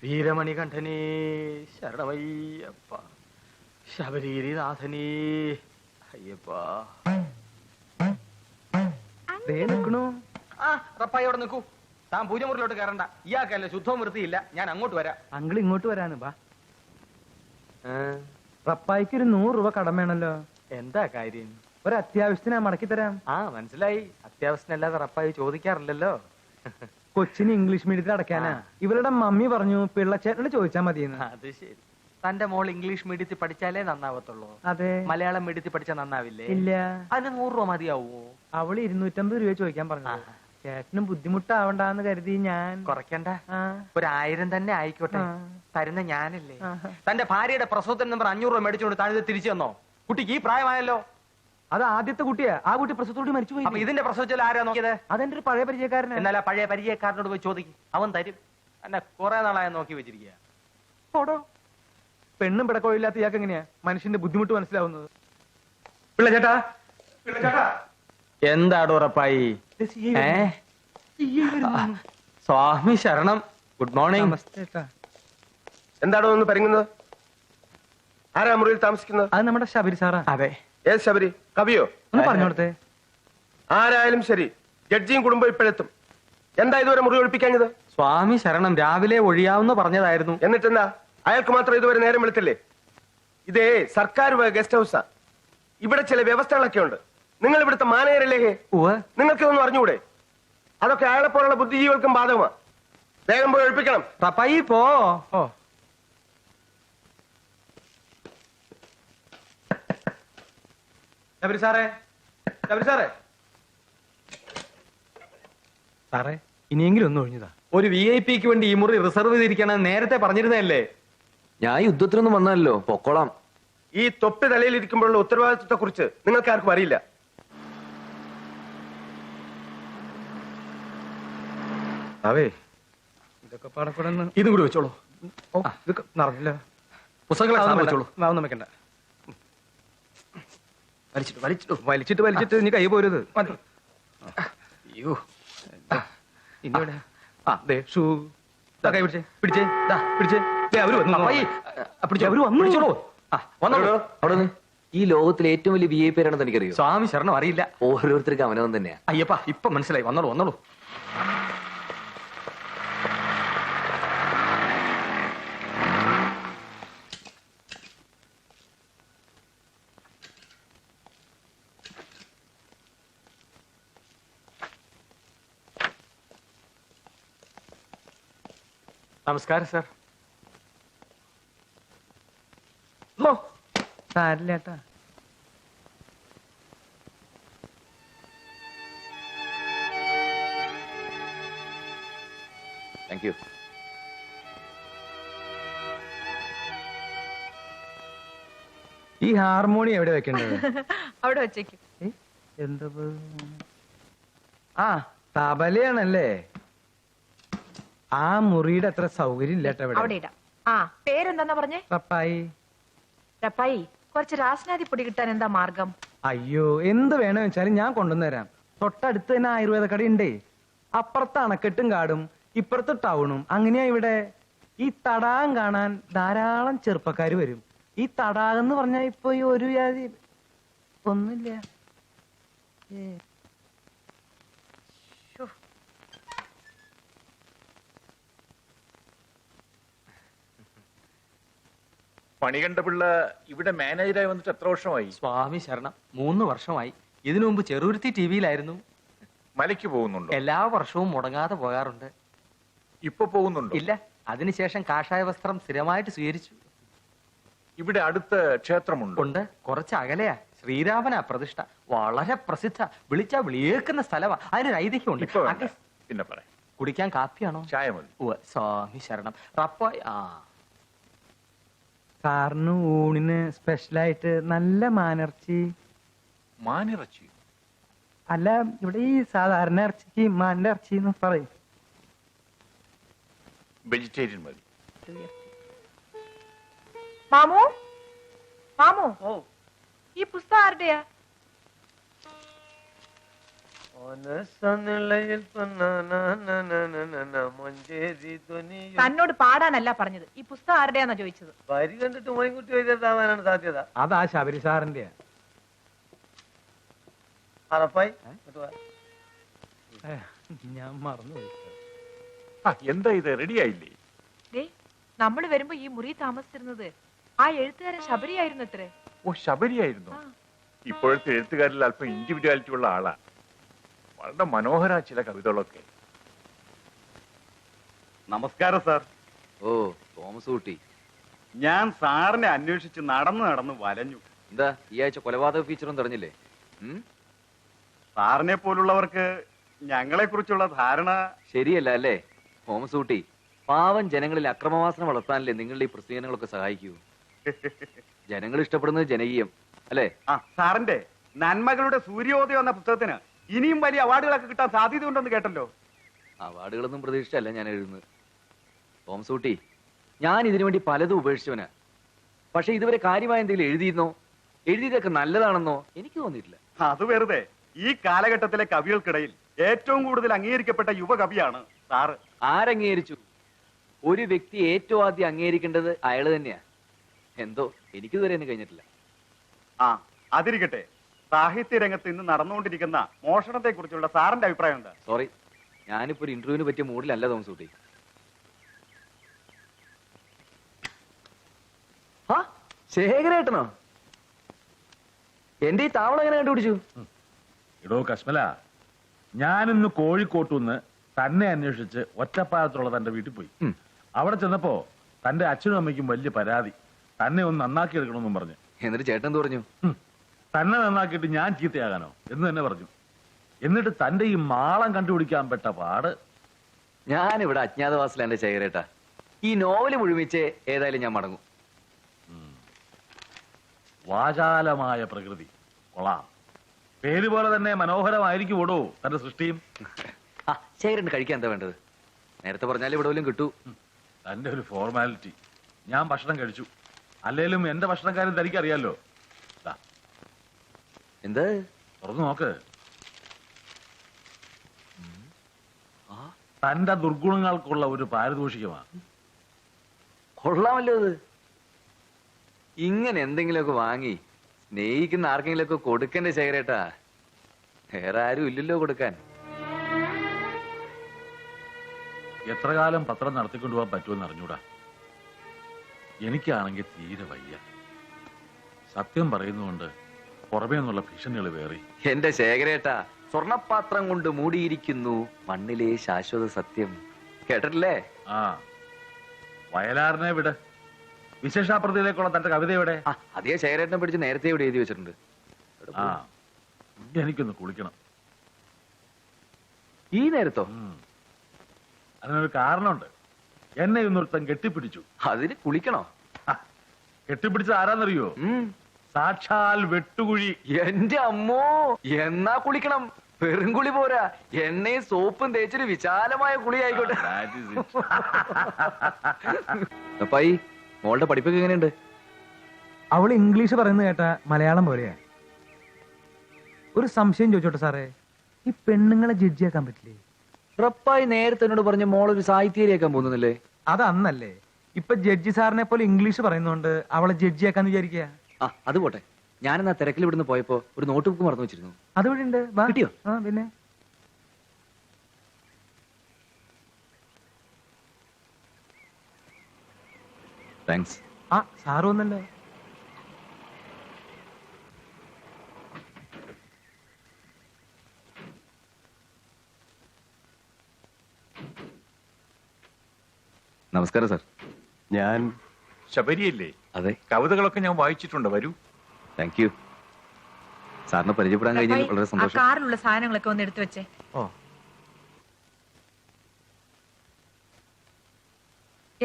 വീരമണികണ്ഠനേ ശരണമയ്യപ്പ, ശബരീരിനാഥനേ അയ്യപ്പ. റപ്പായി അവിടെ നിൽക്കൂ. താൻ പൂജമുറിലോട്ട് കയറണ്ട. ഇയാൾക്കല്ല ശുദ്ധവും വൃത്തിയില്ല. ഞാൻ അങ്ങോട്ട് വരാം. അങ്കിൾ ഇങ്ങോട്ട് വരാന് ബാ. റപ്പായിക്ക് ഒരു 100 രൂപ കടം വേണല്ലോ. എന്താ കാര്യം? ഒരു അത്യാവശ്യത്തിന് മടക്കി തരാം. മനസ്സിലായി. അത്യാവശ്യത്തിനല്ലാതെ റപ്പായി ചോദിക്കാറില്ലല്ലോ. കൊച്ചിന് ഇംഗ്ലീഷ് മീഡിയത്തിൽ അടയ്ക്കാനാ. ഇവരുടെ മമ്മി പറഞ്ഞു പിള്ളച്ചേട്ടനോട് ചോദിച്ചാ മതിയെന്ന്. അത് ശരി. തന്റെ മോൾ ഇംഗ്ലീഷ് മീഡിയത്തിൽ പഠിച്ചാലേ നന്നാവത്തുള്ളൂ. അതെ. മലയാളം മീഡിയത്തിൽ പഠിച്ചാൽ നന്നാവില്ലേ? ഇല്ല. അതിന് 100 രൂപ മതിയാവോ? അവള് 250 രൂപ ചോദിക്കാൻ പറഞ്ഞു. ചേട്ടനും ബുദ്ധിമുട്ടാവണ്ടെന്ന് കരുതി ഞാൻ കുറയ്ക്കണ്ട. ഒരു 1000 തന്നെ ആയിക്കോട്ടെ. തരുന്ന ഞാനല്ലേ. തന്റെ ഭാര്യയുടെ പ്രസവത്തിന് നമ്പർ 500 രൂപ മേടിച്ചുകൊണ്ട് താഴെ തിരിച്ചു തന്നോ? കുട്ടിക്ക് ഈ പ്രായമായല്ലോ. അത് ആദ്യത്തെ കുട്ടിയാ. ആ കുട്ടി പ്രസവത്തോട് മരിച്ചുപോയി. അപ്പൊ ഇതിന്റെ പ്രസവത്തിൽ ആരാ നോക്കിയത്? അതെന്റെ ഒരു പഴയ പരിചയക്കാരനാ. എന്നാൽ ആ പഴയ പരിചയക്കാരനോട് പോയി ചോദിക്കും. അവൻ തരും. എന്നെ കുറെ നാളായ നോക്കി വെച്ചിരിക്കുക. പെണ്ണും പിടക്കോയില്ലാത്ത ഇയാൾക്ക് എങ്ങനെയാ മനുഷ്യന്റെ ബുദ്ധിമുട്ട് മനസ്സിലാവുന്നത്? പിള്ളച്ചേട്ടാ, എന്താടോ ഉറപ്പായി? സ്വാമി ശരണം. Good morning. എന്താണോ ഒന്ന് പറയുന്നത്? ആരാ മുറിയിൽ താമസിക്കുന്നത്? അത് നമ്മുടെ ശബരി സാറാ. അതെ. ഏത് ശബരി? കവിയോ? ഒന്ന് പറഞ്ഞോടത്തെ. ആരായാലും ശരി, ജഡ്ജിയും കുടുംബം ഇപ്പോഴെത്തും. എന്താ ഇതുവരെ മുറി ഒഴിപ്പിക്കാഞ്ഞത്? സ്വാമി ശരണം. രാവിലെ ഒഴിയാവുന്ന പറഞ്ഞതായിരുന്നു. എന്നിട്ടെന്താ? അയാൾക്ക് മാത്രം ഇതുവരെ നേരം വെളുത്തില്ലേ? ഇതേ സർക്കാർ ഗസ്റ്റ് ഹൗസാ. ഇവിടെ ചില വ്യവസ്ഥകളൊക്കെ ഉണ്ട്. നിങ്ങൾ ഇവിടുത്തെ മാനേജരല്ലേ? നിങ്ങൾക്ക് ഇതൊന്നും അറിഞ്ഞുകൂടെ? അതൊക്കെ അയാളെ പോലുള്ള ബുദ്ധിജീവികൾക്കും ബാധകമാ. വേഗം പോയി ഒഴിപ്പിക്കണം. റപ്പായി പോ. ശബരി സാറേ, ശബരി സാറേ. സാറേ, ഇനിയെങ്കിലും ഒന്ന് ഒഴിഞ്ഞതാ. ഒരു VIP വേണ്ടി ഈ മുറി റിസർവ് ചെയ്തിരിക്കണം നേരത്തെ പറഞ്ഞിരുന്നല്ലേ? ഞാൻ യുദ്ധത്തിനൊന്നും വന്നല്ലോ, പൊക്കോളാം. ഈ തൊപ്പി തലയിലിരിക്കുമ്പോഴുള്ള ഉത്തരവാദിത്വത്തെ കുറിച്ച് നിങ്ങൾക്ക് ആർക്കും അറിയില്ല. അവേ, ഇതൊക്കെ പാടക്കൂടെ ഇതും കൂടി വെച്ചോളൂ. ഇതൊക്കെ നടന്നില്ല. പുസ്തകങ്ങളെ വെച്ചോളൂ. ഒന്നും വെക്കണ്ട. വലിച്ചിട്ട് ഇനി കൈ പോരുത്. അയ്യോ, ഇനിവിടെ ഷൂ കൈ പിടിച്ചേ, പിടിച്ചേ, പിടിച്ചേ. അവര് വന്നു. അവര് വന്നു. അവിടെ ഈ ലോകത്തിലെ ഏറ്റവും വലിയ VIP ആരാണെന്ന് എനിക്കറിയോ? സ്വാമി ശരണം. അറിയില്ല. ഓരോരുത്തർക്ക് അവനവൻ തന്നെയാ. അയ്യപ്പ, ഇപ്പൊ മനസ്സിലായി. വന്നോളൂ, വന്നോളൂ. നമസ്കാരം സാർ. സാരില്ല ഏട്ടാ. Thank you. ഈ ഹാർമോണി എവിടെ വെക്കേണ്ടത്? അവിടെ വെച്ചേക്കും. എന്താ? തബലയാണല്ലേ? ആ മുറിയുടെ അത്ര സൗകര്യം ഇല്ല. അവിടെ ഇടാം. പേരെന്താ പറഞ്ഞേ? റപ്പായി. റപ്പായി, കുറച്ച് രാസനാദി പൊടി കിട്ടാൻ എന്താ മാർഗം? അയ്യോ, എന്ത് വേണമെന്ന് വെച്ചാലും ഞാൻ കൊണ്ടുവന്നുതരാം. തൊട്ടടുത്ത് തന്നെ ആയുർവേദ കടയുണ്ടേ. അപ്പുറത്ത് അണക്കെട്ടും കാടും, ഇപ്പുറത്ത് ടൗണും. അങ്ങനെയാ ഇവിടെ. ഈ തടാകം കാണാൻ ധാരാളം ചെറുപ്പക്കാര് വരും. ഈ തടാകം എന്ന് പറഞ്ഞാൽ ഇപ്പൊ ഈ ഒരു ജാതി ഒന്നുമില്ല. മണികണ്ഠപിള്ള ഇവിടെ മാനേജരായി വന്നിട്ട് എത്ര വർഷമായി? സ്വാമി ശരണം. 3 വർഷമായി. ഇതിനു മുമ്പ് ചെറുരുത്തി TV-യിലായിരുന്നു. മലയ്ക്ക് പോകുന്നുണ്ടോ? എല്ലാ വർഷവും മുടങ്ങാതെ പോകാറുണ്ട്. ഇപ്പൊ പോകുന്നുണ്ടോ? ഇല്ല. അതിനുശേഷം കാഷായ വസ്ത്രം സ്ഥിരമായിട്ട് സ്വീകരിച്ചു. ഇവിടെ അടുത്ത ക്ഷേത്രമുണ്ടോ? ഉണ്ട്. കുറച്ച് അകലെയാ. ശ്രീരാമനാ പ്രതിഷ്ഠ. വളരെ പ്രസിദ്ധ. വിളിച്ചാ വിളിയേക്കുന്ന സ്ഥലമാ. അതിനൊരു ഐതിഹ്യമുണ്ട്. പിന്നെ പറയാം. കുടിക്കാൻ കാപ്പിയാണോ? ചായ മതി. സ്വാമി ശരണം. റപ്പായി. സാറിന് ഊണിന് സ്പെഷ്യലായിട്ട് നല്ല മാനിറച്ചി. മാനിറച്ചി? അല്ല, ഇവിടെ ഈ സാധാരണ ഇറച്ചിക്ക് മാനിന്റെ ഇറച്ചി എന്ന് പറയും. വെജിറ്റേറിയൻ മതി. മാമു, മാമു, ഈ പുസ്തകം ആരുടെയാ? തന്നോട് പാടാനല്ല പറഞ്ഞത്. ഈ പുസ്തകം ആരുടെയാന്നാ ചോദിച്ചത്. വരി കണ്ടിട്ട് മോയിൻകുട്ടി എഴുതാവാനാണ് സാധ്യത. അതാ ശബരി സാറിന്റെ. അറപ്പായി ഞാൻ മറന്നുപോയി. എന്താ ഇത് റെഡി ആയില്ലേ? ദേ, നമ്മള് വരുമ്പോ ഈ മുറി താമസിച്ചിരുന്നത് ആ എഴുത്തുകാരൻ ശബരിയായിരുന്നു അത്രേ. ഓ, ശബരിയായിരുന്നു. ഇപ്പോഴത്തെ എഴുത്തുകാരിൽ അല്പം ഇൻഡിവിജ്വാലിറ്റി ഉള്ള ആളാ. വളരെ മനോഹര ചില കവിതകളൊക്കെ. നമസ്കാരം സാർ. ഓ, തോമസ് കുട്ടി. ഞാൻ സാറിനെ അന്വേഷിച്ച് നടന്ന് വലഞ്ഞു. എന്താ ഈ ആഴ്ച കൊലപാതക ഫീച്ചറും തെരഞ്ഞില്ലേ? സാറിനെ പോലുള്ളവർക്ക് ഞങ്ങളെ കുറിച്ചുള്ള ധാരണ ശരിയല്ല അല്ലേ തോമസ് കുട്ടി? പാവം ജനങ്ങളിൽ അക്രമവാസന വളർത്താനല്ലേ നിങ്ങളുടെ ഈ പ്രസിദ്ധീകരണങ്ങളൊക്കെ സഹായിക്കൂ? ജനങ്ങൾ ഇഷ്ടപ്പെടുന്നത് ജനകീയം അല്ലേ? സാറിന്റെ നന്മകളുടെ സൂര്യോദയം എന്ന പുസ്തകത്തിന് ഇനിയും വലിയ അവാർഡുകളൊക്കെ കിട്ടാൻ സാധ്യതയുണ്ടെന്ന് കേട്ടല്ലോ. അവാർഡുകളൊന്നും പ്രതീക്ഷിച്ചല്ല ഞാൻ എഴുതുന്നത് തോമസ് കുട്ടി. ഞാൻ ഇതിനു വേണ്ടി പലതും ഉപേക്ഷിച്ചവനാ. പക്ഷെ ഇതുവരെ കാര്യമായ എന്തെങ്കിലും എഴുതിയിരുന്നോ? എഴുതിയതൊക്കെ നല്ലതാണെന്നോ എനിക്ക് തോന്നിയിട്ടില്ല. അത് വെറുതെ. ഈ കാലഘട്ടത്തിലെ കവികൾക്കിടയിൽ ഏറ്റവും കൂടുതൽ അംഗീകരിക്കപ്പെട്ട യുവകവിയാണ് സാറ്. ആരംഗീകരിച്ചു? ഒരു വ്യക്തി ഏറ്റവും ആദ്യം അംഗീകരിക്കേണ്ടത് അയാൾ തന്നെയാ. എന്തോ എനിക്കിതുവരെ ഒന്നും കഴിഞ്ഞിട്ടില്ല. അതിരിക്കട്ടെ, സാഹിത്യ രംഗത്ത് ഇന്ന് നടന്നുകൊണ്ടിരിക്കുന്ന മോഷണത്തെ കുറിച്ചുള്ള സാറിന്റെ അഭിപ്രായം എന്താ? സോറി, ഞാനിപ്പോ ഒരു ഇന്റർവ്യൂവിന് പറ്റിയ മൂഡിലല്ല തോമസ് കുട്ടി. ശേഖരേട്ടനോ? എന്റെ ഈ താവളം എങ്ങനെ കണ്ടുപിടിച്ചു? ഇടോ കശ്മല, ഞാനിന്ന് കോഴിക്കോട്ടുനിന്ന് തന്നെ അന്വേഷിച്ച് ഒറ്റപ്പാലത്തുള്ള തന്റെ വീട്ടിൽ പോയി. അവിടെ ചെന്നപ്പോ തന്റെ അച്ഛനും അമ്മയ്ക്കും വലിയ പരാതി. തന്നെ ഒന്ന് നന്നാക്കി എടുക്കണമെന്നും പറഞ്ഞു. എന്നിട്ട് ചേട്ടൻ എന്ത് പറഞ്ഞു? തന്നെ നന്നാക്കിയിട്ട് ഞാൻ ചീത്തയാകാനോ എന്ന് തന്നെ പറഞ്ഞു. എന്നിട്ട് തന്റെ ഈ മാളം കണ്ടുപിടിക്കാൻ പെട്ട പാട്. ഞാനിവിടെ അജ്ഞാതവാസില എന്റെ ശേഖരേട്ടാ. ഈ നോവല് മുഴുമിച്ച് ഏതായാലും ഞാൻ മടങ്ങും. വാചാലമായ പ്രകൃതി കൊള്ളാം. പേര് പോലെ തന്നെ മനോഹരമായിരിക്കും ഓടോ തന്റെ സൃഷ്ടിയും. ശേഖരന് കഴിക്കാൻ എന്താ വേണ്ടത്? നേരത്തെ പറഞ്ഞാലും ഇവിടെ വല്ലതും കിട്ടൂ. തന്റെ ഒരു ഫോർമാലിറ്റി. ഞാൻ ഭക്ഷണം കഴിച്ചു. അല്ലേലും എന്റെ ഭക്ഷണക്കാരൻ തനിക്കറിയാലോ. എന്ത്? തുറന്നു നോക്ക്. തന്റെ ദുർഗുണങ്ങൾക്കുള്ള ഒരു പാരിതോഷികമാണ്. കൊള്ളാമല്ലോ ഇത്. ഇങ്ങനെ എന്തെങ്കിലുമൊക്കെ വാങ്ങി സ്നേഹിക്കുന്ന ആർക്കെങ്കിലുമൊക്കെ കൊടുക്കണ്ടേ ശേഖരേട്ടാ? വേറെ ആരും ഇല്ലല്ലോ കൊടുക്കാൻ. എത്ര കാലം പത്രം നടത്തിക്കൊണ്ടുപോകാൻ പറ്റുമെന്ന് അറിഞ്ഞൂടാ. എനിക്കാണെങ്കിൽ തീരെ വയ്യ. സത്യം പറയുന്നുകൊണ്ട് പുറമേ നിന്നുള്ള ഭീഷണികൾ വേറി. എന്റെ ശേഖരേട്ടാ, സ്വർണപാത്രം കൊണ്ട് മൂടിയിരിക്കുന്നു മണ്ണിലെ ശാശ്വത സത്യം. കേട്ടിട്ടില്ലേ? വയലാറിനെ വിട്. വിശേഷാപ്രതിയിലേക്കുള്ള തന്റെ കവിത എവിടെ? അതേ ശേഖരേട്ടനെ പിടിച്ച് നേരത്തെ ഇവിടെ എഴുതി വെച്ചിട്ടുണ്ട്. എനിക്കൊന്ന് കുളിക്കണം. ഈ നേരത്തോ? അതിനൊരു കാരണമുണ്ട്. എന്നെ ഇന്നൊരുത്തൻ കെട്ടിപ്പിടിച്ചു. അതിന് കുളിക്കണോ? കെട്ടിപ്പിടിച്ചത് ആരാന്നറിയോ? സാക്ഷാൽ വെട്ടുകുഴി. എന്റെ അമ്മോ, എന്നാ കുളിക്കണം. വെറും കുളി പോരാ, എണ്ണയും സോപ്പും തേച്ചൊരു വിശാലമായ കുളി ആയിക്കോട്ടെ. അപ്പായി, മോളുടെ പഠിപ്പൊക്കെ എങ്ങനെയുണ്ട്? അവൾ ഇംഗ്ലീഷ് പറയുന്നത് കേട്ട മലയാളം പോലെയാ. ഒരു സംശയം ചോദിച്ചോട്ടെ സാറേ, ഈ പെണ്ണുങ്ങളെ ജഡ്ജിയാക്കാൻ പറ്റില്ലേ? റപ്പായി നേരത്തെ എന്നോട് പറഞ്ഞ മോളൊരു സാഹിത്യരിയാക്കാൻ പോകുന്നില്ലേ? അത് അന്നല്ലേ. ഇപ്പൊ ജഡ്ജി സാറിനെ പോലെ ഇംഗ്ലീഷ് പറയുന്നോണ്ട് അവളെ ജഡ്ജിയാക്കാന്ന് വിചാരിക്കുക. അത് പോട്ടെ. ഞാനെന്നാ തിരക്കിൽ ഇവിടുന്ന് പോയപ്പോ ഒരു നോട്ട് ബുക്ക് മറന്നു വെച്ചിരുന്നു. അതുവഴി ഉണ്ട്. കിട്ടിയോ? പിന്നെ താങ്ക്സ്. സാറ് വന്നല്ലോ. നമസ്കാരം സാർ. ഞാൻ ശബരിയല്ലേ? അതെ. കവിതകളൊക്കെ ഞാൻ വായിച്ചിട്ടുണ്ട്. വരൂ. Thank you. സാറിനെ പരിചയപ്പെടാൻ കഴിഞ്ഞാൽ വളരെ സന്തോഷം. കാറിലുള്ള സാധനങ്ങളൊക്കെ ഒന്ന് എടുത്തു വെച്ചേ.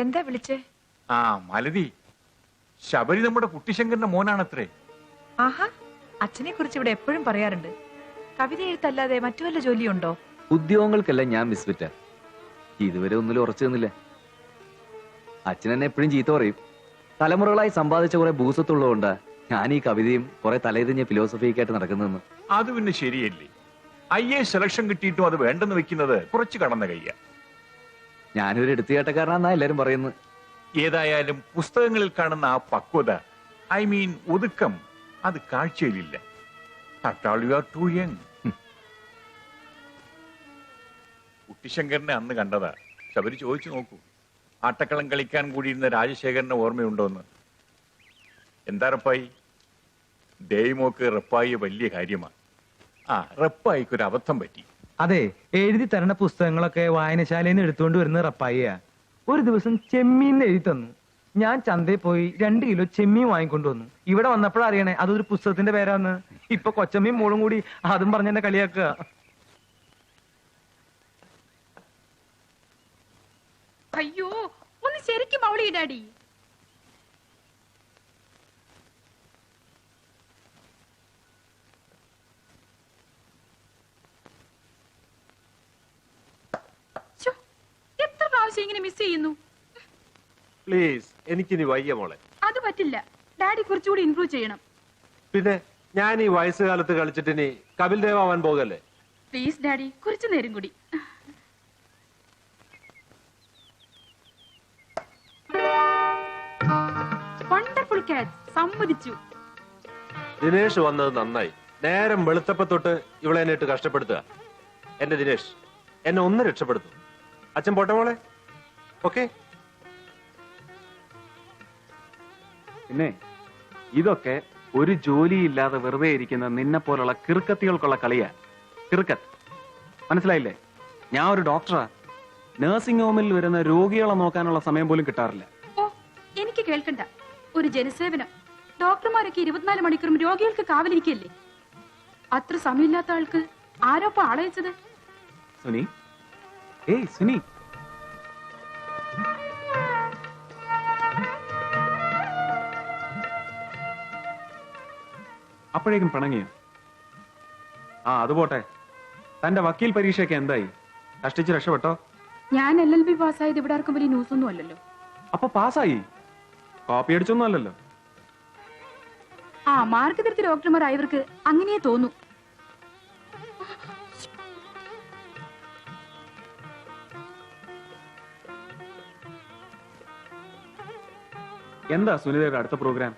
എന്താ വിളിച്ചേ? മാലതി, ശബരി നമ്മുടെ കുട്ടിശങ്കറിന്റെ മോനാണത്രേ. ആഹാ, അച്ഛനെ കുറിച്ച് ഇവിടെ എപ്പോഴും പറയാറുണ്ട്. കവിത എഴുത്തല്ലാതെ മറ്റു വല്ല ജോലിയുണ്ടോ? ഉദ്യോഗങ്ങൾക്കെല്ലാം ഞാൻ മിസ്ഫിറ്റ. ഇതുവരെ ഒന്നിലും ഉറച്ചു നിന്നില്ല. അച്ഛൻ എന്നെ എപ്പോഴും ചീത്ത പറയും. തലമുറകളായി സമ്പാദിച്ച കുറെ ഭൂസത്തുള്ളതുകൊണ്ടാ ഞാൻ ഈ കവിതയും കുറെ തലേതിഞ്ഞ ഫിലോസഫിയൊക്കെ ആയിട്ട് നടക്കുന്നതെന്ന്. അത് പിന്നെ ശരിയല്ലേ? IAS സെലക്ഷൻ കിട്ടിയിട്ടും അത് വേണ്ടെന്ന് വെക്കുന്നത് കുറച്ച് കടന്ന കയ്യ. ഞാനൊരു എടുത്തുകേട്ടക്കാരനാന്നാ എല്ലാരും പറയുന്നത്. ഏതായാലും പുസ്തകങ്ങളിൽ കാണുന്ന ആ പക്വത, ഐ മീൻ ഒതുക്കം, അത് കാഴ്ചയിലില്ല. You are too young. കുട്ടിശങ്കരനെ അന്ന് കണ്ടതാ. ശബരി ചോദിച്ചു നോക്കൂ, ആട്ടക്കളം കളിക്കാൻ കൂടിയിരുന്ന രാജശേഖരനെ ഓർമ്മയുണ്ടോന്ന്. എന്താ റപ്പായി? ദേവിമോക്ക് റപ്പായി വലിയ കാര്യമാണ്. റപ്പായിക്ക് ഒരു അബദ്ധം പറ്റി. അതെ, എഴുതി തരണ പുസ്തകങ്ങളൊക്കെ വായനശാലയിൽ നിന്ന് എടുത്തുകൊണ്ട് വരുന്ന റപ്പായിയാ. ഒരു ദിവസം ചെമ്മീൻ എഴുതി തന്നു. ഞാൻ ചന്തയിൽ പോയി 2 കിലോ ചെമ്മീൻ വാങ്ങിക്കൊണ്ടുവന്നു. ഇവിടെ വന്നപ്പോഴറിയണേ അതൊരു പുസ്തകത്തിന്റെ പേരാന്ന്. ഇപ്പൊ കൊച്ചമ്മയും മോളും കൂടി അതും പറഞ്ഞെന്നെ കളിയാക്കുക. അയ്യോ, ഒന്ന് ശരിക്കും അവളി ഡാഡി. എത്ര പ്രാവശ്യം ഇങ്ങനെ മിസ് ചെയ്യുന്നു. പ്ലീസ്, എനിക്കിനി വയ്യ മോളെ. അത് പറ്റില്ല, ഡാഡി കുറച്ചുകൂടി ഇംപ്രൂവ് ചെയ്യണം. പിന്നെ ഞാൻ ഈ വയസ്സുകാലത്ത് കളിച്ചിട്ട് ഇനി കപിൽ ദേവ് ആവാൻ പോകല്ലേ? പ്ലീസ് ഡാഡി, കുറച്ചു നേരം കൂടി. വണ്ടർഫുൾ ക്യാച്ച്, സമ്മതിച്ചു. ദിനേഷ് വന്നത് നന്നായി. നേരം വെളുത്തപ്പ തൊട്ട് ഇവളെ എന്നിട്ട് കഷ്ടപ്പെടുത്തുക. എന്റെ ദിനേഷ് എന്നെ ഒന്ന് രക്ഷപ്പെടുത്തും. അച്ഛൻ പോട്ടെ മോളെ. ഓക്കെ. പിന്നെ ഇതൊക്കെ ഒരു ജോലിയില്ലാതെ വെറുതെ ഇരിക്കുന്ന നിന്നെ പോലുള്ള കിറുക്കത്തികൾക്കുള്ള കളിയാ. കിറുക്കത്ത് മനസ്സിലായില്ലേ? ഞാൻ ഒരു ഡോക്ടറാ. നഴ്സിംഗ് ഹോമിൽ വരുന്ന രോഗികളെ നോക്കാനുള്ള സമയം പോലും കിട്ടാറില്ല. ഓ, എനിക്ക് കേൾക്കണ്ട. ഒരു ജനസേവനം. ഡോക്ടർമാരൊക്കെ 24 മണിക്കൂറും രോഗികൾക്ക് കാവലിരിക്കല്ലേ. അത്ര സമയമില്ലാത്ത ആൾക്ക് ആരോപ്പ ആളയച്ചത്? സുനി, ഏയ് സുനി, അപ്പോഴേക്കും പിണങ്ങിയോ? അത് പോട്ടെ. തന്റെ വക്കീൽ പരീക്ഷയൊക്കെ എന്തായി? കഷ്ടിച്ച് രക്ഷപ്പെട്ടോ? ഞാൻ LLB പാസ്സായത് ഇവിടെ ആർക്കും വലിയ ന്യൂസ് ഒന്നും അല്ലല്ലോ. അപ്പൊ പാസ്സായി? കോപ്പി അടിച്ചൊന്നും അല്ലല്ലോ? മാർക്ക് തിരുത്തി ഡോക്ടർമാർ ആയവർക്ക് അങ്ങനെയേ തോന്നൂ. എന്താ സുനിതയുടെ അടുത്ത പ്രോഗ്രാം?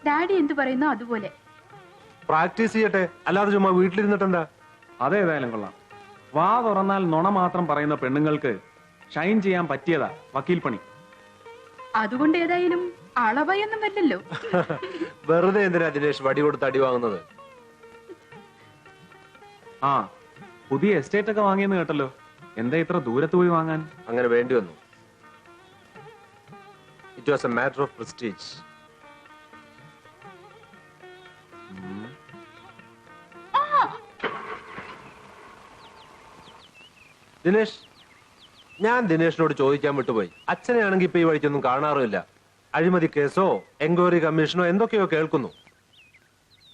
ഡാഡി എന്ത് പറയുന്നോ അതുപോലെ. പ്രാക്ടീസ് ചെയ്യട്ടെ, അല്ലാതെ ചുമ്മാ വീട്ടിലിരുന്നിട്ടെന്താ? അതേതായാലും കൊള്ളാം. വാ തുറന്നാൽ നുണ മാത്രം പറയുന്ന പെണ്ണുങ്ങൾക്ക് ഷൈൻ ചെയ്യാൻ പറ്റിയതാ വക്കീൽ പണി. അതുകൊണ്ട് ഏതായാലും അളവയൊന്നും വരില്ലല്ലോ. വെറുതെ എന്തിനാ ദിനേഷ് വടി കൊടുത്ത് അടി വാങ്ങുന്നത്? പുതിയ എസ്റ്റേറ്റ് ഒക്കെ വാങ്ങിയെന്ന് കേട്ടല്ലോ. എന്താ ഇത്ര ദൂരത്ത് പോയി വാങ്ങാൻ? അങ്ങനെ വേണ്ടി വന്നു. It was A matter of prestige. Dinesh, ഞാൻ ദിനേഷിനോട് ചോദിക്കാൻ വിട്ടുപോയി. അച്ഛനെയാണെങ്കിൽ ഇപ്പൊ ഈ വഴിക്കൊന്നും കാണാറുമില്ല. അഴിമതി കേസോ എൻക്വയറി കമ്മീഷനോ എന്തൊക്കെയോ കേൾക്കുന്നു.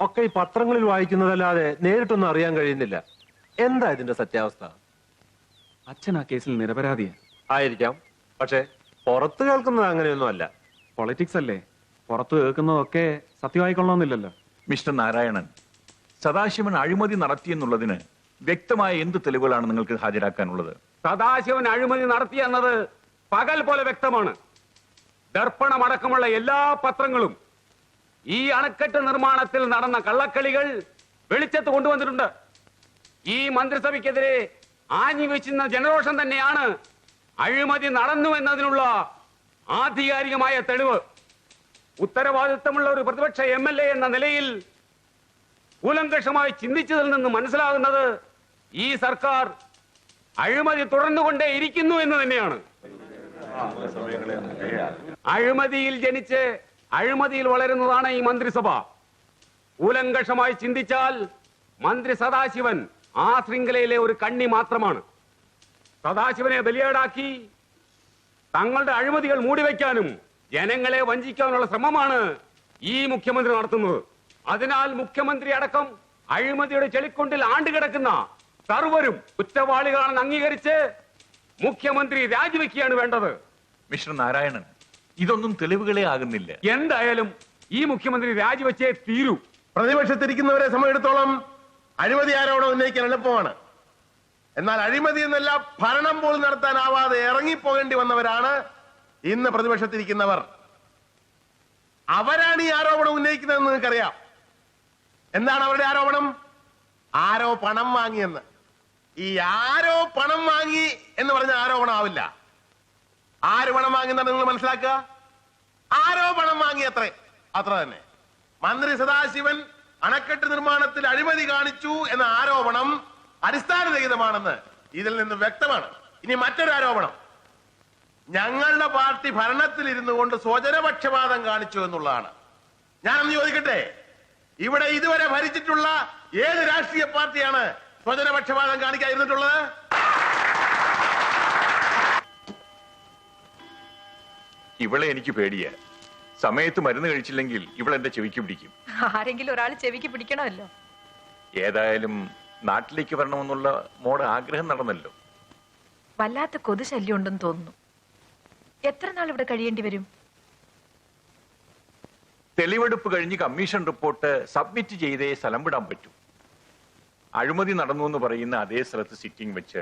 ഒക്കെ ഈ പത്രങ്ങളിൽ വായിക്കുന്നതല്ലാതെ നേരിട്ടൊന്നും അറിയാൻ കഴിയുന്നില്ല. എന്താ ഇതിന്റെ സത്യാവസ്ഥ? അച്ഛൻ ആ കേസിൽ നിരപരാധിയാ. ആയിരിക്കാം, പക്ഷെ പുറത്ത് കേൾക്കുന്നത് അങ്ങനെയൊന്നും അല്ല. പൊളിറ്റിക്സ് അല്ലേ, പുറത്ത് കേൾക്കുന്നതൊക്കെ സത്യമായിക്കൊള്ളണമെന്നില്ലല്ലോ. മിസ്റ്റർ നാരായണൻ, സദാശിവൻ അഴിമതി നടത്തിയെന്നുള്ളതിന് വ്യക്തമായ എന്ത് തെളിവുകളാണ് നിങ്ങൾക്ക് ഹാജരാക്കാനുള്ളത്? സദാശിവൻ അഴിമതി നടത്തിയെന്നത് പകൽ പോലെ വ്യക്തമാണ്. ദർപ്പണമടക്കമുള്ള എല്ലാ പത്രങ്ങളും ഈ അണക്കെട്ട് നിർമ്മാണത്തിൽ നടന്ന കള്ളക്കളികൾ വെളിച്ചത്ത് കൊണ്ടുവന്നിട്ടുണ്ട്. ഈ മന്ത്രിസഭയ്ക്കെതിരെ ആഞ്ഞു വീശുന്ന ജനരോഷം തന്നെയാണ് അഴിമതി നടന്നു എന്നതിനുള്ള ആധികാരികമായ തെളിവ്. ഉത്തരവാദിത്തമുള്ള ഒരു പ്രതിപക്ഷ MLA എന്ന നിലയിൽ കൂലങ്കഷമായി ചിന്തിച്ചതിൽ നിന്ന് മനസ്സിലാകുന്നത് ഈ സർക്കാർ അഴിമതി തുടർന്നുകൊണ്ടേ ഇരിക്കുന്നു എന്ന് തന്നെയാണ്. അഴിമതിയിൽ ജനിച്ച് അഴിമതിയിൽ വളരുന്നതാണ് ഈ മന്ത്രിസഭ. കൂലങ്കഷമായി ചിന്തിച്ചാൽ മന്ത്രി സദാശിവൻ ആ ശൃംഖലയിലെ ഒരു കണ്ണി മാത്രമാണ്. സദാശിവനെ ബലിയേടാക്കി തങ്ങളുടെ അഴിമതികൾ മൂടിവെക്കാനും ജനങ്ങളെ വഞ്ചിക്കാനുള്ള ശ്രമമാണ് ഈ മുഖ്യമന്ത്രി നടത്തുന്നത്. അതിനാൽ മുഖ്യമന്ത്രി അടക്കം അഴിമതിയുടെ ചെളിക്കൊണ്ടിൽ ആണ്ടുകിടക്കുന്ന സർവരും കുറ്റവാളികളാണെന്ന് അംഗീകരിച്ച് മുഖ്യമന്ത്രി രാജിവെക്കുകയാണ് വേണ്ടത്. മിസ്റ്റർ നാരായണൻ, ഇതൊന്നും തെളിവുകളെ ആകുന്നില്ല. എന്തായാലും ഈ മുഖ്യമന്ത്രി രാജിവെച്ചേ തീരൂ. പ്രതിപക്ഷത്തിരിക്കുന്നവരെ സമയമെടുത്തോളം അഴിമതി ആരോപണം ഉന്നയിക്കാൻ എളുപ്പമാണ്. എന്നാൽ അഴിമതി എന്നല്ല, ഭരണം പോലും നടത്താനാവാതെ ഇറങ്ങിപ്പോകേണ്ടി വന്നവരാണ് ഇന്ന് പ്രതിപക്ഷത്തിരിക്കുന്നവർ. അവരാണ് ഈ ആരോപണം ഉന്നയിക്കുന്നതെന്ന് നിങ്ങൾക്കറിയാം. എന്താണ് അവരുടെ ആരോപണം? ആരോ പണം വാങ്ങിയെന്ന്. ഈ ആരോ പണം വാങ്ങി എന്ന് പറഞ്ഞ ആരോപണം ആവില്ല. ആര് പണം വാങ്ങിയെന്നാണ് നിങ്ങൾ മനസ്സിലാക്കുക? ആരോ പണം വാങ്ങി, അത്ര തന്നെ. മന്ത്രി സദാശിവൻ അണക്കെട്ട് നിർമ്മാണത്തിൽ അഴിമതി കാണിച്ചു എന്ന ആരോപണം അടിസ്ഥാനരഹിതമാണെന്ന് ഇതിൽ നിന്ന് വ്യക്തമാണ്. ഇനി മറ്റൊരു ആരോപണം, ഞങ്ങളുടെ പാർട്ടി ഭരണത്തിൽ ഇരുന്നു കൊണ്ട് സ്വജനപക്ഷപാതം കാണിച്ചു എന്നുള്ളതാണ്. ഞാനൊന്ന് ചോദിക്കട്ടെ, ഇവിടെ ഇതുവരെ ഭരിച്ചിട്ടുള്ള ഏത് രാഷ്ട്രീയ പാർട്ടിയാണ് സ്വജനപക്ഷപാതം കാണിക്കാതിരുന്നിട്ടുള്ളത്? ഇവളെ എനിക്ക് പേടിയാ. സമയത്ത് മരുന്ന് കഴിച്ചില്ലെങ്കിൽ ഇവളെന്റെ ചെവിക്ക് പിടിക്കും. ആരെങ്കിലും ഒരാൾ ചെവിക്ക് പിടിക്കണമല്ലോ. ഏതായാലും നാട്ടിലേക്ക് വരണമെന്നുള്ള മോടെ ആഗ്രഹം നടന്നല്ലോ. വല്ലാത്ത കൊതുശല്യം ഉണ്ടെന്ന് തോന്നുന്നു. എത്ര നാൾ ഇവിടെ കഴിയേണ്ടി വരും? തെളിവെടുപ്പ് കഴിഞ്ഞ് കമ്മീഷൻ റിപ്പോർട്ട് സബ്മിറ്റ് ചെയ്തേ സ്ഥലം വിടാൻ പറ്റൂ. അഴിമതി നടന്നു എന്ന് പറയുന്ന അതേ സ്ഥലത്ത് സിറ്റിംഗ് വെച്ച്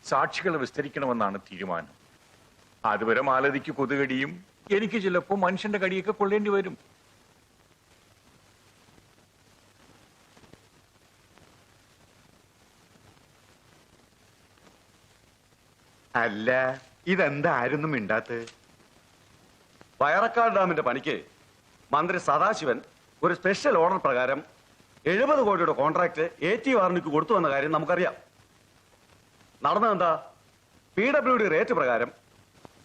സാക്ഷികളെ വിസ്തരിക്കണമെന്നാണ് തീരുമാനം. അതുവരെ മാലതിക്ക് കൊതുകടിയും എനിക്ക് ചിലപ്പോ മനുഷ്യന്റെ കടിയൊക്കെ കൊള്ളേണ്ടി വരും. അല്ല, ഇതെന്താ ആരൊന്നും മിണ്ടാത്ത്? വയറക്കാട് ഡാമിന്റെ പണിക്ക് മന്ത്രി സദാശിവൻ ഒരു സ്പെഷ്യൽ ഓർഡർ പ്രകാരം 70 കോടിയുടെ കോൺട്രാക്ട് AT വാറണിക്ക് കൊടുത്തു വന്ന കാര്യം നമുക്കറിയാം. നടന്നതെന്താ? PWD റേറ്റ് പ്രകാരം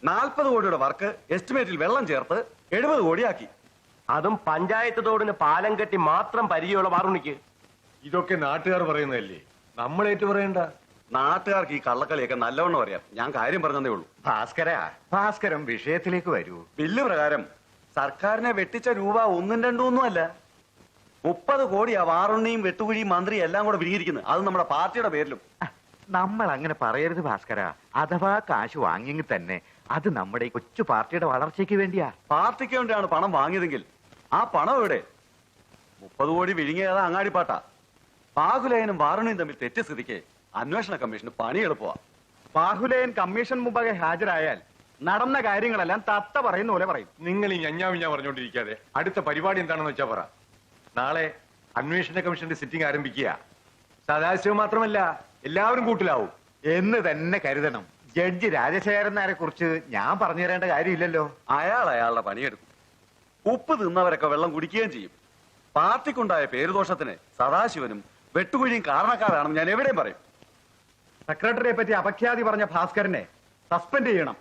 40 കോടിയുടെ വർക്ക് എസ്റ്റിമേറ്റിൽ വെള്ളം ചേർത്ത് 70 കോടിയാക്കി. അതും പഞ്ചായത്ത് തോടിന് പാലം കെട്ടി മാത്രം പരിചയമുള്ള വാറുണിക്ക്. ഇതൊക്കെ നാട്ടുകാർ പറയുന്നതല്ലേ, നമ്മളേറ്റ് പറയണ്ട. നാട്ടുകാർക്ക് ഈ കള്ളക്കളിയൊക്കെ നല്ലവണ്ണം അറിയാം. ഞാൻ കാര്യം പറഞ്ഞതേ ഉള്ളൂ. ഭാസ്കരൻ വിഷയത്തിലേക്ക് വരൂ. ബില്ല് പ്രകാരം സർക്കാരിനെ വെട്ടിച്ച രൂപ 1-2 അല്ല, 30 കോടിയാ വാറുണ്ണിയും വെട്ടുകുഴിയും മന്ത്രി എല്ലാം കൂടെ വിരിയിരിക്കുന്നത്. അത് നമ്മുടെ പാർട്ടിയുടെ പേരിലും. നമ്മൾ അങ്ങനെ പറയരുത് ഭാസ്കര. അഥവാ കാശ് വാങ്ങിയെങ്കിൽ തന്നെ അത് നമ്മുടെ ഈ കൊച്ചു പാർട്ടിയുടെ വളർച്ചയ്ക്ക് വേണ്ടിയാ. പാർട്ടിക്ക് വേണ്ടിയാണ് പണം വാങ്ങിയതെങ്കിൽ ആ പണം എവിടെ? 30 കോടി വിഴുങ്ങിയതാ അങ്ങാടിപ്പാട്ട. ബാഹുലയനും വാറുണ്ണിയും തമ്മിൽ തെറ്റ് സ്ഥിതിക്ക് അന്വേഷണ കമ്മീഷന് പണി എളുപ്പമാ. ബാഹുലയൻ കമ്മീഷൻ മുമ്പാകെ ഹാജരായാൽ നടന്ന കാര്യങ്ങളെല്ലാം തത്ത പറയുന്ന പോലെ പറയും. നിങ്ങൾ ഈ ഞഞ്ഞാവിഞ്ഞാ പറഞ്ഞുകൊണ്ടിരിക്കാതെ അടുത്ത പരിപാടി എന്താണെന്ന് വെച്ചാ പറ. നാളെ അന്വേഷണ കമ്മീഷന്റെ സിറ്റിംഗ് ആരംഭിക്കുക. സദാശിവം മാത്രമല്ല, എല്ലാവരും കൂട്ടിലാവും എന്ന് തന്നെ കരുതണം. ജഡ്ജി രാജശേഖരൻ നായരെ കുറിച്ച് ഞാൻ പറഞ്ഞു തരേണ്ട കാര്യമില്ലല്ലോ. അയാളുടെ പണിയെടുക്കും. ഉപ്പ് തിന്നവരൊക്കെ വെള്ളം കുടിക്കുകയും ചെയ്യും. പാർട്ടിക്കുണ്ടായ പേരുദോഷത്തിന് സദാശിവനും വെട്ടുകുഴിയും കാരണക്കാരാണെന്ന് ഞാൻ എവിടെയും പറയും. സെക്രട്ടറിയെ പറ്റി അപഖ്യാതി പറഞ്ഞ ഭാസ്കരനെ സസ്പെൻഡ് ചെയ്യണം.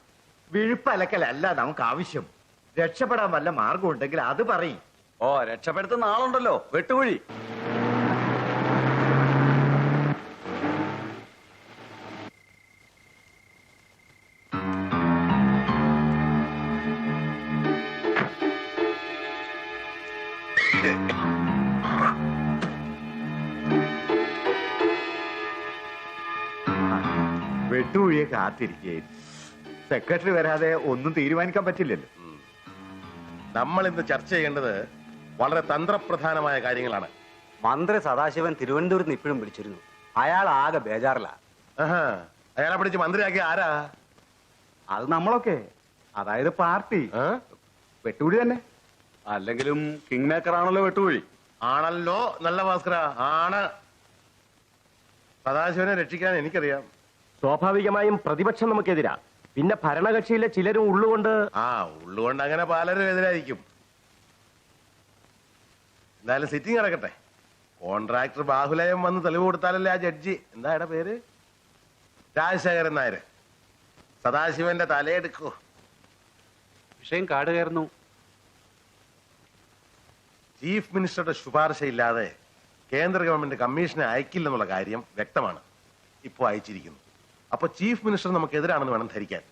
വിഴുപ്പലക്കലല്ല നമുക്ക് ആവശ്യം. രക്ഷപ്പെടാൻ വല്ല മാർഗം ഉണ്ടെങ്കിൽ അത് പറയും. ഓ, രക്ഷപ്പെടുത്തുന്ന ആളുണ്ടല്ലോ, വെട്ടുകുഴി. വെട്ടുകുഴിയെ കാത്തിരിക്കുകയായിരുന്നു. സെക്രട്ടറി വരാതെ ഒന്നും തീരുമാനിക്കാൻ പറ്റില്ലല്ലോ. നമ്മൾ ഇന്ന് ചർച്ച ചെയ്യേണ്ടത് വളരെ തന്ത്രപ്രധാനമായ കാര്യങ്ങളാണ്. മന്ത്രി സദാശിവൻ തിരുവനന്തപുരത്ത് ഇപ്പോഴും പിടിച്ചിരുന്നു. അയാൾ ആകെ ബേജാറില്ല. അയാളെ പിടിച്ച് മന്ത്രിയാക്കിയ ആരാ? അത് നമ്മളൊക്കെ, അതായത് പാർട്ടി. വെട്ടുകുഴി തന്നെ. അല്ലെങ്കിലും കിങ് മേക്കർ ആണല്ലോ വെട്ടുകുഴി. ആണല്ലോ, നല്ല ഭാസ്കര ആണ്. സദാശിവനെ രക്ഷിക്കാൻ എനിക്കറിയാം. സ്വാഭാവികമായും പ്രതിപക്ഷം നമുക്കെതിരാ. പിന്നെ ഭരണകക്ഷിയിലെ ചിലരും ഉള്ളുകൊണ്ട് അങ്ങനെ പലരും എതിരായിരിക്കും. എന്തായാലും സിറ്റിംഗ് നടക്കട്ടെ. കോൺട്രാക്ടർ ബാഹുലയം വന്ന് തെളിവ് കൊടുത്താലല്ലേ ആ ജഡ്ജി, എന്താ പേര്, രാജശേഖരൻ നായർ, സദാശിവന്റെ തലയെടുക്കൂ. വിഷയം കാട് കയറുന്നു. ചീഫ് മിനിസ്റ്ററുടെ ശുപാർശയില്ലാതെ കേന്ദ്ര ഗവൺമെന്റ് കമ്മീഷനെ അയക്കില്ലെന്നുള്ള കാര്യം വ്യക്തമാണ്. ഇപ്പോൾ അയച്ചിരിക്കുന്നു. അപ്പൊ ചീഫ് മിനിസ്റ്റർ നമുക്കെതിരാണെന്ന് വേണം ധരിക്കാൻ.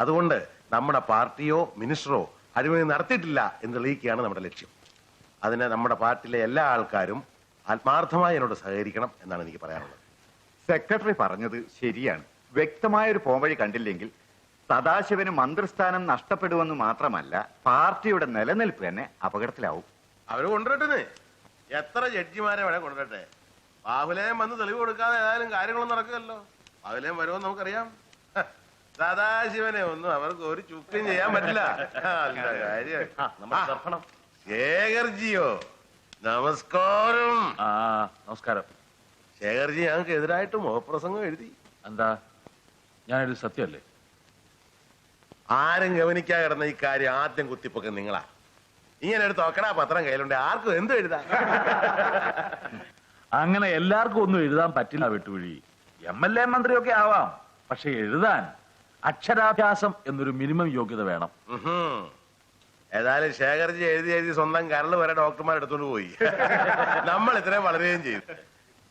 അതുകൊണ്ട് നമ്മുടെ പാർട്ടിയോ മിനിസ്റ്ററോ അഴിമതി നടത്തിയിട്ടില്ല എന്ന് തെളിയിക്കുകയാണ് നമ്മുടെ ലക്ഷ്യം. അതിന് നമ്മുടെ പാർട്ടിയിലെ എല്ലാ ആൾക്കാരും ആത്മാർത്ഥമായി എന്നോട് സഹകരിക്കണം എന്നാണ് എനിക്ക് പറയാനുള്ളത്. സെക്രട്ടറി പറഞ്ഞത് ശരിയാണ്. വ്യക്തമായൊരു പോംവഴി കണ്ടില്ലെങ്കിൽ സദാശിവന് മന്ത്രിസ്ഥാനം നഷ്ടപ്പെടുമെന്ന് മാത്രമല്ല, പാർട്ടിയുടെ നിലനിൽപ്പ് തന്നെ അപകടത്തിലാവും. അവര് കൊണ്ടുവരട്ടെ, എത്ര ജഡ്ജിമാരെ വേണേ കൊണ്ടുവരട്ടെ. ബാഹുലയം വന്ന് തെളിവ് കൊടുക്കാതെ ഏതായാലും കാര്യങ്ങളൊന്നും നടക്കുമല്ലോ. ബാഹുലയം വരുമെന്ന് നമുക്കറിയാം. സദാശിവനെ ഒന്നും അവർക്ക് ഒരു ചുക്കും ചെയ്യാൻ പറ്റില്ല. കാര്യം ശേഖർജിയോ, നമസ്കാരം. നമസ്കാരം. ശേഖർജി ഞങ്ങൾക്ക് എതിരായിട്ട് മുഖപ്രസംഗം എഴുതി. എന്താ, ഞാനൊരു സത്യമല്ലേ? ആരും ഗവനിക്കാതെ കിടന്ന ഈ കാര്യം ആദ്യം കുത്തിപ്പൊക്കെ നിങ്ങളാ. ഇങ്ങനെ എടുത്ത് നോക്കടാ പത്രം കയ്യിലുണ്ട്, ആർക്കും എന്ത് എഴുതാ. അങ്ങനെ എല്ലാവർക്കും ഒന്നും എഴുതാൻ പറ്റില്ല വെട്ടുവഴി. MLA മന്ത്രിയൊക്കെ ആവാം, പക്ഷെ എഴുതാൻ അക്ഷരാഭ്യാസം എന്നൊരു മിനിമം യോഗ്യത വേണം. ഏതായാലും ശേഖർജി എഴുതി എഴുതി സ്വന്തം കരള് വരെ ഡോക്ടർമാർ എടുത്തോണ്ട് പോയി. നമ്മൾ ഇത്രയും വളരുകയും ചെയ്തു.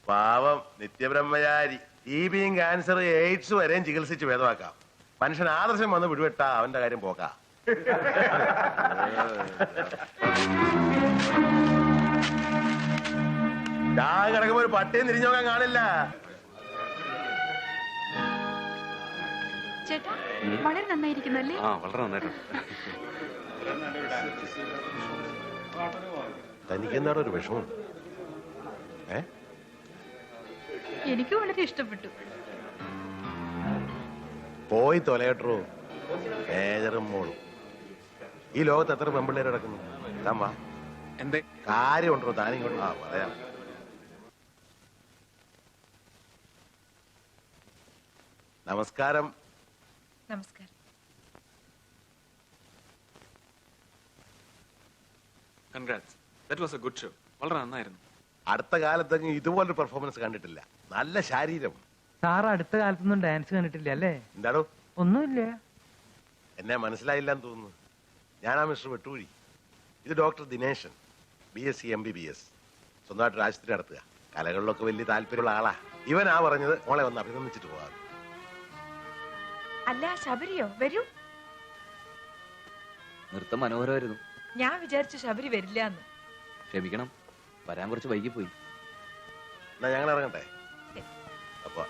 പാവം നിത്യബ്രഹ്മചാരി TBയും ക്യാൻസർ എയ്ഡ്സ് വരെയും ചികിത്സിച്ച് ഭേദമാക്കാം. മനുഷ്യൻ ആദർശം വന്ന് വിടുവിട്ടാ അവന്റെ കാര്യം പോക്കാ. കിടക്കുമ്പോ ഒരു പട്ടിയും തിരിഞ്ഞു നോക്കാൻ കാണില്ല. ചേട്ടാ വളരെ നന്നായിരിക്കുന്നല്ലേ? വളരെ നന്നായിട്ട്. തനിക്കെന്താണ് ഒരു വിഷമം? എനിക്ക് വളരെ ഇഷ്ടപ്പെട്ടു. പോയി തൊലയട്ടോ മേജറും മോളും. ഈ ലോകത്ത് എത്ര പെമ്പിള്ളേർ കിടക്കുന്നു? താ എന്തേ കാര്യമുണ്ടോ? താനിങ്ങോട്ട് പറയാം. നമസ്കാരം. നമസ്കാരം. Congrats, that was A good show. വളരെ നന്നായിരുന്നു. അടുത്ത കാലത്തെങ്കിലും ഇതുപോലൊരു പെർഫോമൻസ് കണ്ടിട്ടില്ല. നല്ല ശരീരം. സാർ അടുത്ത കാലത്തൊന്നും ഡാൻസ് കണ്ടിട്ടില്ല അല്ലേ? എന്താണോ? ഒന്നുമില്ല. എന്നെ മനസ്സിലായില്ലെന്ന് തോന്നുന്നു. ഞാനാ മിസ്റ്റർ വെട്ടുകുഴി. ഇത് ഡോക്ടർ ദിനേശൻ, BSc MBBS. സ്വന്തമായിട്ട് ആശുപത്രി നടത്തുക. കലകളിലൊക്കെ വലിയ താല്പര്യമുള്ള ആളാ. ഇവനാ പറഞ്ഞത് മോളെ വന്ന് അഭിനന്ദിച്ചിട്ട് പോകാം. അല്ല ശബരിയോ? വരൂ. നൃത്തം മനോഹരമായിരുന്നു. ഞാൻ വിചാരിച്ചു ശബരി വരില്ല എന്ന്. ക്ഷമിക്കണം, വരാൻ കുറച്ച് വൈകി പോയി. എന്നാ ഞങ്ങൾ ഇറങ്ങട്ടെ. അപ്പൊ